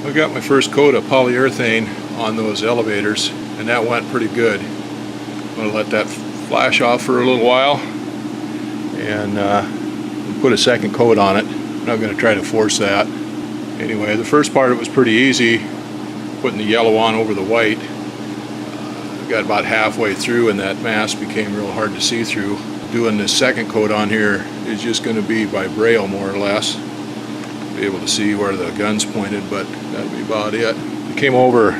I got my first coat of polyurethane on those elevators, and that went pretty good. I'm going to let that flash off for a little while and put a second coat on it. I'm not going to try to force that. Anyway, the first part it was pretty easy, putting the yellow on over the white. Got about halfway through and that mask became real hard to see through. Doing this second coat on here is just going to be by braille more or less. Be able to see where the gun's pointed, but that'll be about it. I came over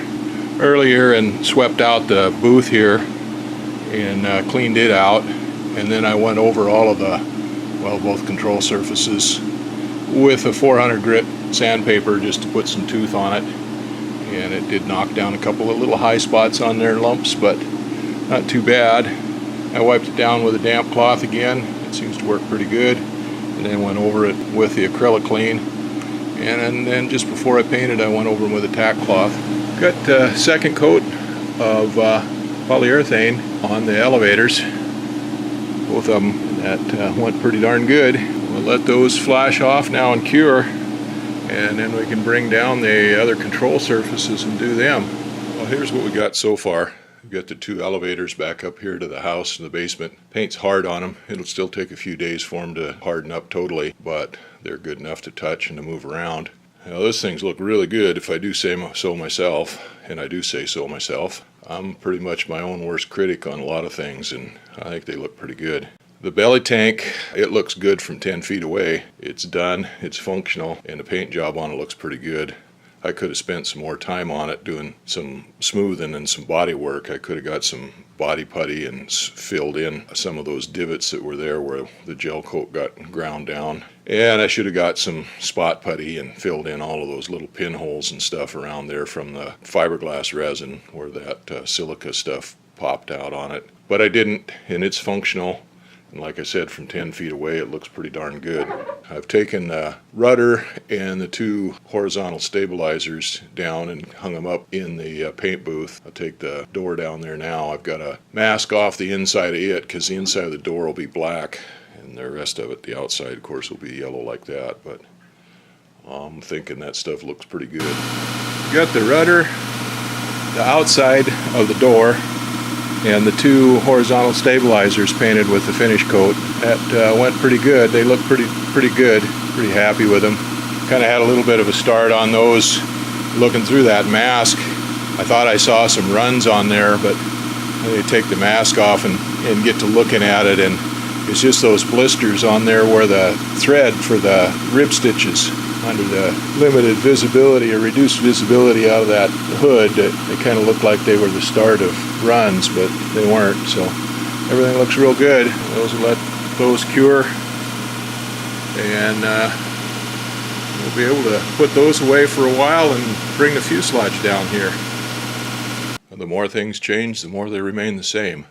earlier and swept out the booth here and cleaned it out, and then I went over all of the, well, both control surfaces with a 400 grit sandpaper just to put some tooth on it, and it did knock down a couple of little high spots on their lumps, but not too bad. I wiped it down with a damp cloth again. It seems to work pretty good, and then went over it with the acrylic clean. And then just before I painted, I went over them with a tack cloth. Got a second coat of polyurethane on the elevators, both of them. That went pretty darn good. We'll let those flash off now and cure, and then we can bring down the other control surfaces and do them. Well, here's what we got so far. We've got the two elevators back up here to the house in the basement. Paint's hard on them. It'll still take a few days for them to harden up totally, but they're good enough to touch and to move around. Now, those things look really good if I do say so myself, and I do say so myself. I'm pretty much my own worst critic on a lot of things, and I think they look pretty good. The belly tank, it looks good from 10 feet away. It's done, it's functional, and the paint job on it looks pretty good. I could have spent some more time on it doing some smoothing and some body work. I could have got some body putty and filled in some of those divots that were there where the gel coat got ground down. And I should have got some spot putty and filled in all of those little pinholes and stuff around there from the fiberglass resin where that silica stuff popped out on it. But I didn't, and it's functional. And like I said, from 10 feet away, it looks pretty darn good. I've taken the rudder and the two horizontal stabilizers down and hung them up in the paint booth. I'll take the door down there now. I've got to mask off the inside of it because the inside of the door will be black, and the rest of it, the outside, of course, will be yellow like that. But I'm thinking that stuff looks pretty good. Got the rudder, the outside of the door, and the two horizontal stabilizers painted with the finish coat. That went pretty good. They look pretty good. Pretty happy with them. Kind of had a little bit of a start on those looking through that mask. I thought I saw some runs on there, but they take the mask off and get to looking at it, and it's just those blisters on there where the thread for the rib stitches under the limited visibility or reduced visibility out of that hood, they kind of looked like they were the start of runs, but they weren't. So everything looks real good. We'll let those cure, and we'll be able to put those away for a while and bring the fuselage down here. And the more things change, the more they remain the same.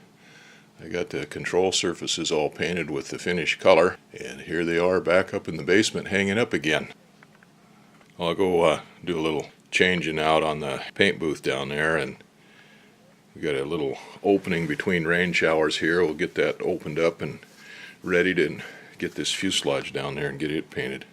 I got the control surfaces all painted with the finished color, and here they are back up in the basement hanging up again. I'll go do a little changing out on the paint booth down there, and we got a little opening between rain showers here. We'll get that opened up and ready to get this fuselage down there and get it painted.